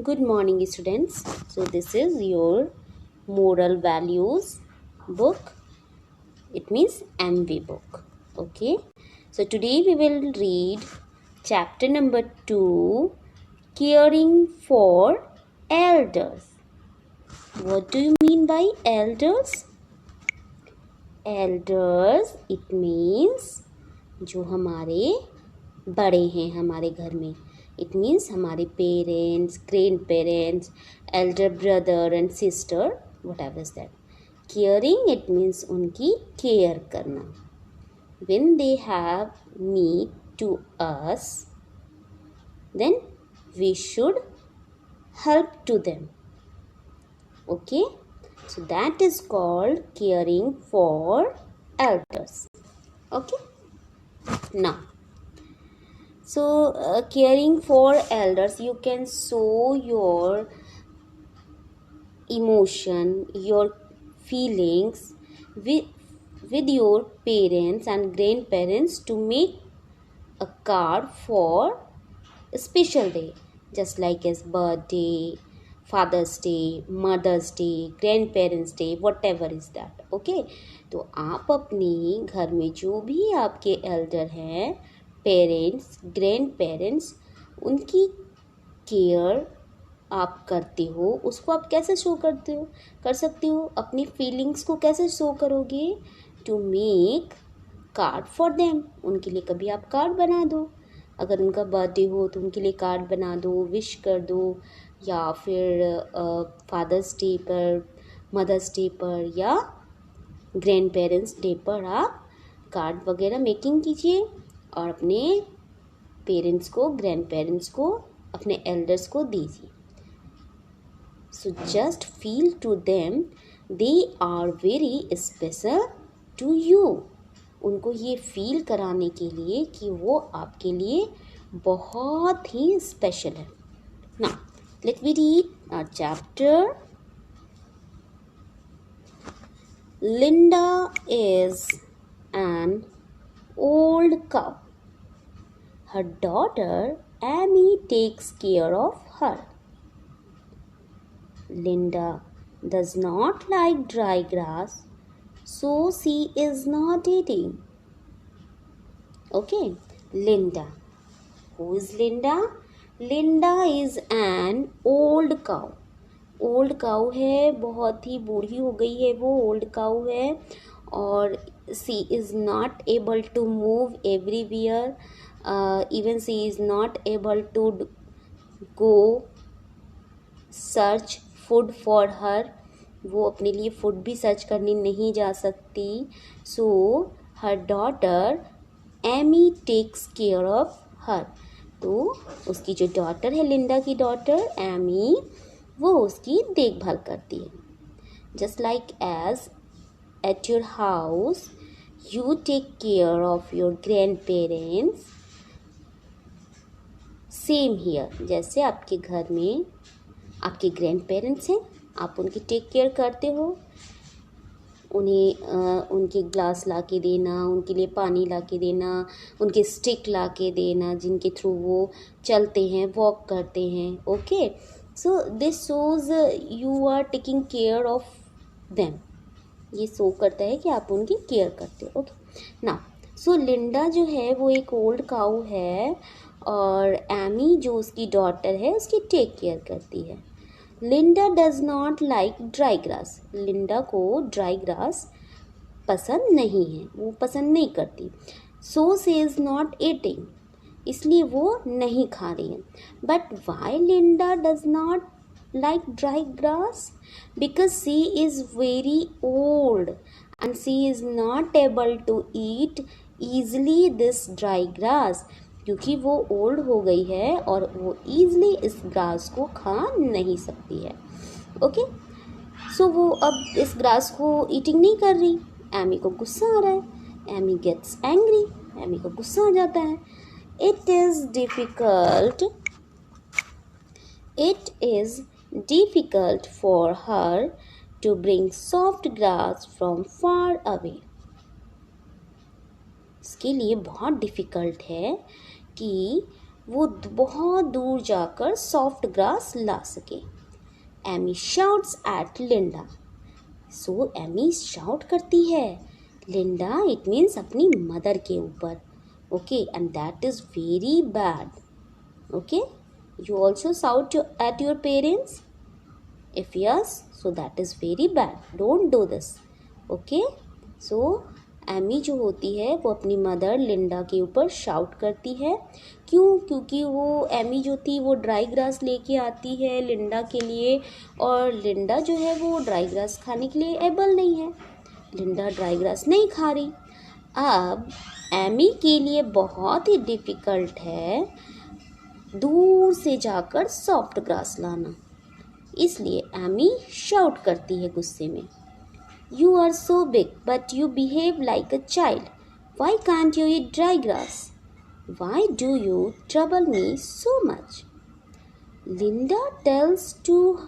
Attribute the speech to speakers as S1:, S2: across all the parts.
S1: Good morning, students. So, this is your moral values book. It means MV book. Okay. So, today we will read chapter number 2, Caring for Elders. What do you mean by elders? Elders, it means जो हमारे बड़े हैं हमारे घर में. It means हमारे parents, grand parents, elder brother and sister, whatever is that. Caring, it means उनकी care करना. When they have need to us, then we should help to them. Okay, so that is called caring for elders. Okay, now so caring for elders, you can show your emotion, your feelings with your parents and grandparents to make a card for a special day, just like as birthday, Father's Day, Mother's Day, Grandparents Day, whatever is that. Okay, तो आप अपने घर में जो भी आपके Elder हैं, parents, grand parents, उनकी केयर आप करते हो, उसको आप कैसे शो कर सकते हो? अपनी फीलिंग्स को कैसे शो करोगे? To make card for them. उनके लिए कभी आप कार्ड बना दो. अगर उनका बर्थडे हो तो उनके लिए कार्ड बना दो, विश कर दो, या फिर फादर्स डे पर, मदर्स डे पर, या ग्रैंड पेरेंट्स डे पर आप कार्ड वगैरह मेकिंग कीजिए और अपने पेरेंट्स को, ग्रैंड पेरेंट्स को, अपने एल्डर्स को दीजिए. So just feel to them they are very special to you. उनको ये फील कराने के लिए कि वो आपके लिए बहुत ही स्पेशल है. ना let we read our chapter. Linda is an old cow. Her daughter Amy takes care of her. Linda does not like dry grass, so she is not eating. Okay, Linda. Who is Linda? Linda is an old cow. Old cow है, बहुत ही बूढ़ी हो गई है वो. Old cow है और she is not able to move everywhere. Even she is not able to go search food for her. वो अपने लिए फूड भी सर्च करने नहीं जा सकती. So her daughter Amy takes care of her. तो उसकी जो डॉटर है, लिंडा की डॉटर एमी, वो उसकी देखभाल करती है. Just like as at your house you take care of your grand parents, same here. जैसे आपके घर में आपके ग्रैंड पेरेंट्स हैं, आप उनकी टेक केयर करते हो. उन्हें उनके ग्लास ला के देना, उनके लिए पानी ला के देना, उनके स्टिक ला के देना जिनके थ्रू वो चलते हैं, वॉक करते हैं. Okay, so this shows you are taking care of them. ये शो करता है कि आप उनकी केयर करते हो. ओके, ना सो लिंडा जो है वो एक ओल्ड काऊ है और एमी जो उसकी डॉटर है उसकी टेक केयर करती है. Linda does not like dry grass. Linda को ड्राई ग्रास पसंद नहीं है, वो पसंद नहीं करती. So she is not eating, इसलिए वो नहीं खा रही है. But why Linda does not like dry grass? Because she is very old and she is not able to eat easily this dry grass. क्योंकि वो ओल्ड हो गई है और वो ईजली इस ग्रास को खा नहीं सकती है. ओके, सो वो अब इस ग्रास को ईटिंग नहीं कर रही. एमी को गुस्सा आ रहा है. Amy gets angry. एमी को गुस्सा आ जाता है. It is difficult for her to bring soft grass from far away. इसके लिए बहुत डिफ़िकल्ट है कि वो बहुत दूर जाकर सॉफ्ट ग्रास ला सके। Amy shouts at Linda. So Amy shout करती है लिंडा, इट मीन्स अपनी मदर के ऊपर। Okay, and that is very bad. Okay, you also shout at your parents? If yes, so that is very bad. Don't do this. Okay? So Amy जो होती है वो अपनी मदर लिंडा के ऊपर शाउट करती है। क्यों? क्योंकि वो एमी जो थी वो ड्राई ग्रास लेके आती है लिंडा के लिए, और लिंडा जो है वो ड्राई ग्रास खाने के लिए एबल नहीं है। लिंडा ड्राई ग्रास नहीं खा रही। अब एमी के लिए बहुत ही डिफ़िकल्ट है दूर से जाकर सॉफ्ट ग्रास लाना, इसलिए एमी शाउट करती है गुस्से में, you are so big but you behave like a child, why can't you eat dry grass, why do you trouble me so much. Linda tells to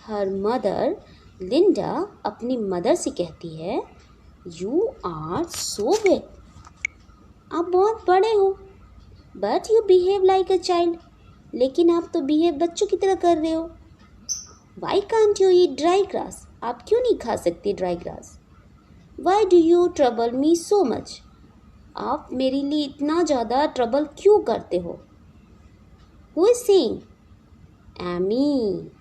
S1: her mother. Linda अपनी mother से कहती है, you are so big, आप बहुत बड़े हो, but you behave like a child, लेकिन आप तो बिहेव बच्चों की तरह कर रहे हो। Why can't you eat dry grass, आप क्यों नहीं खा सकते dry grass. Why do you trouble me so much, आप मेरे लिए इतना ज़्यादा ट्रबल क्यों करते हो। Who is saying? Amy.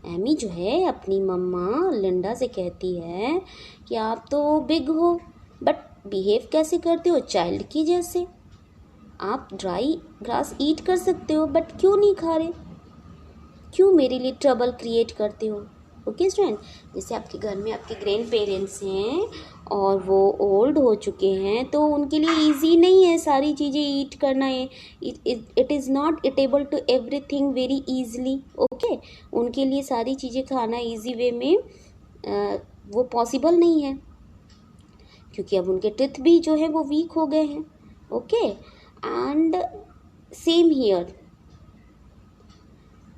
S1: Amy जो है अपनी मम्मा लिंडा से कहती है कि आप तो बिग हो बट बिहेव कैसे करते हो चाइल्ड की जैसे, आप ड्राई ग्रास ईट कर सकते हो बट क्यों नहीं खा रहे, क्यों मेरे लिए ट्रबल क्रिएट करते हो। ओके स्टूडेंट, जैसे आपके घर में आपके ग्रैंड पेरेंट्स हैं और वो ओल्ड हो चुके हैं तो उनके लिए इजी नहीं है सारी चीज़ें ईट करना है। It is not able to everything very easily. Okay, उनके लिए सारी चीज़ें खाना ईजी वे में वो पॉसिबल नहीं है, क्योंकि अब उनके टिथ भी जो है वो वीक हो गए हैं। Okay, and same here.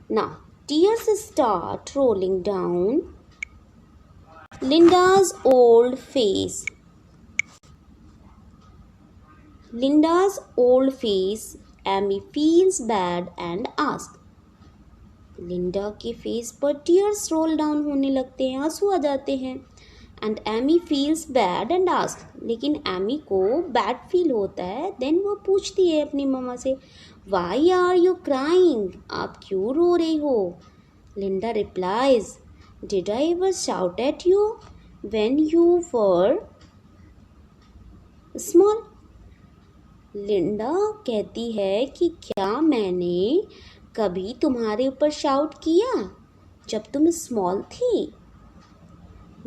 S1: Now tears start rolling down Linda's old face. Linda's old face. Amy feels bad and asks. Linda के फेस पर टीयर्स रोल डाउन होने लगते हैं, आंसू आ जाते हैं। And Amy feels bad and ask, लेकिन एमी को बैड फील होता है। देन वो पूछती है अपनी मम्मा से, वाई आर यू क्राइंग, आप क्यों रो रही हो। Linda replies, did I ever shout at you when you were small. Linda कहती है कि क्या मैंने कभी तुम्हारे ऊपर शाउट किया जब तुम स्मॉल थी।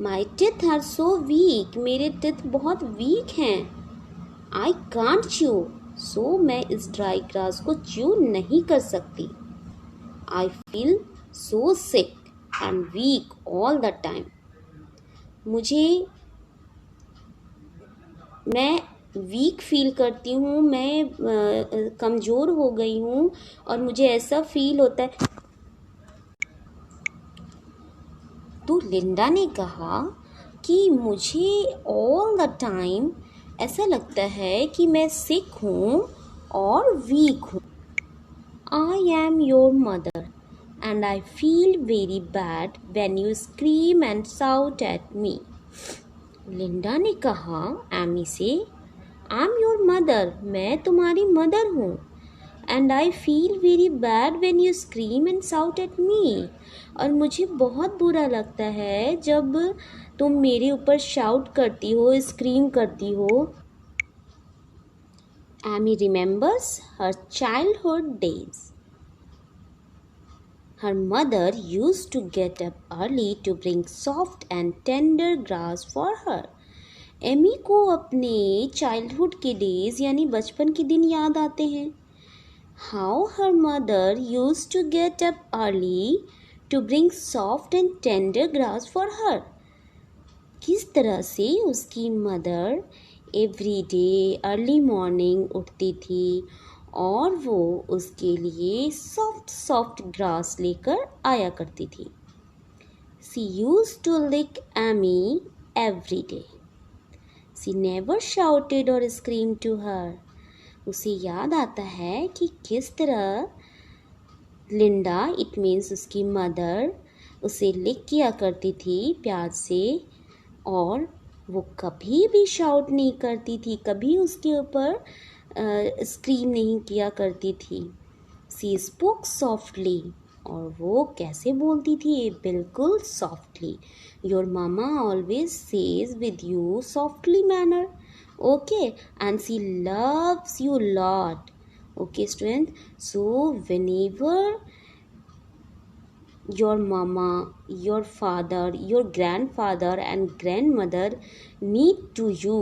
S1: माई टिथ आर सो वीक, मेरे टिथ बहुत वीक हैं। आई कांट च्यू, सो मैं इस ड्राई ग्रास को च्यू नहीं कर सकती। I feel so sick and weak all the time, मैं वीक फील करती हूँ, मैं कमज़ोर हो गई हूँ और मुझे ऐसा फील होता है। तो लिंडा ने कहा कि मुझे ऑल द टाइम ऐसा लगता है कि मैं सिक हूँ और वीक हूँ। I am your mother and I feel very bad when you scream and shout at me. Linda ने कहा एमी से, आई एम योर मदर, मैं तुम्हारी मदर हूँ, and I feel very bad when you scream and shout at me, और मुझे बहुत बुरा लगता है जब तुम मेरे ऊपर शाउट करती हो, स्क्रीम करती हो। Amy remembers her childhood days. Her mother used to get up early to bring soft and tender grass for her. Amy को अपने चाइल्डहुड के डेज यानी बचपन के दिन याद आते हैं। How her mother used to get up early to bring soft and tender grass for her. किस तरह से उसकी mother every day early morning उठती थी और वो उसके लिए सॉफ्ट सॉफ्ट ग्रास लेकर आया करती थी। She used to lick Amy every day. She never shouted or screamed to her. उसे याद आता है कि किस तरह लिंडा, इट मीन्स उसकी मदर, उसे लिख किया करती थी प्यार से, और वो कभी भी शाउट नहीं करती थी, कभी उसके ऊपर स्क्रीम नहीं किया करती थी। सी स्पोक सॉफ्टली, और वो कैसे बोलती थी? बिल्कुल softly. Your mama always says with you softly manner, okay, and she loves you lot. Okay, students, so whenever your mama, your father, your grandfather and grandmother need to you,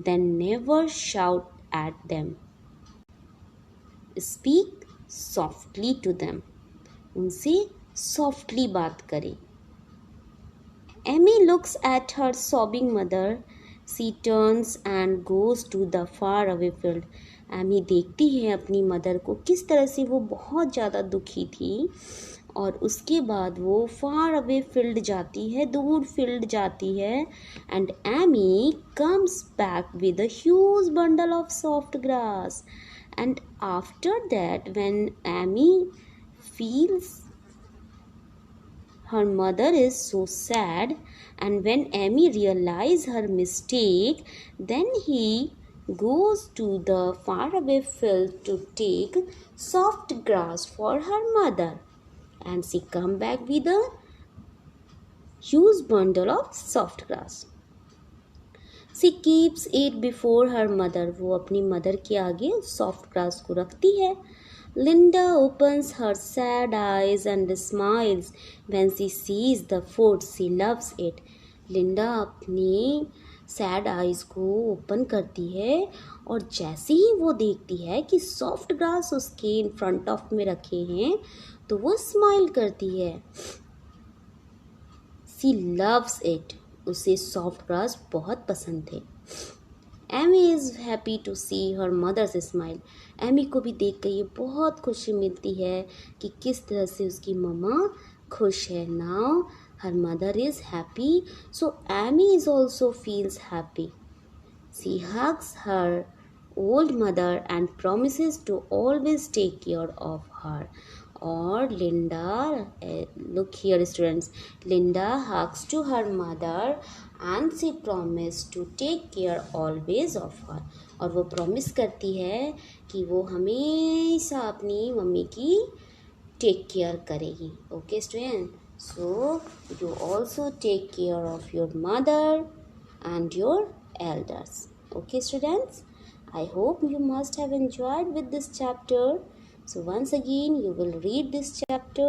S1: then never shout at them. Speak softly to them. उनसे softly बात करें. Amy looks at her sobbing mother. She turns and goes to the far away field. Amy देखती है अपनी mother को, किस तरह से वो बहुत ज़्यादा दुखी थी, और उसके बाद वो फार अवे फील्ड जाती है, दूर फील्ड जाती है। And Amy comes back with a huge bundle of soft grass. And after that when Amy feels her mother is so sad, and when Amy realizes her mistake, then he goes to the faraway field to take soft grass for her mother, and she come back with a huge bundle of soft grass. She keeps it before her mother. वो अपनी mother के आगे soft grass को रखती है. Linda opens her sad eyes and smiles when she sees the food. She loves it. Linda अपनी sad eyes को open करती है, और जैसे ही वो देखती है कि सॉफ्ट ग्रास उसके इन फ्रंट ऑफ में रखे हैं, तो वो स्माइल करती है. She loves it. उसे सॉफ्ट ग्रास बहुत पसंद थे. Amy is happy to see her mother's smile. Amy को भी देख कर ये बहुत खुशी मिलती है कि किस तरह से उसकी मम्मा खुश है. Now her mother is happy, so Amy is also feels happy. She hugs her old mother and promises to always take care of her. और Linda, look here students, Linda hugs to her mother and she promise to take care always of her. और वो promise करती है कि वो हमेशा अपनी मम्मी की टेक केयर करेगी. Okay student, so you also take care of your mother and your elders. Okay students, I hope you must have enjoyed with this chapter. So once again you will read this chapter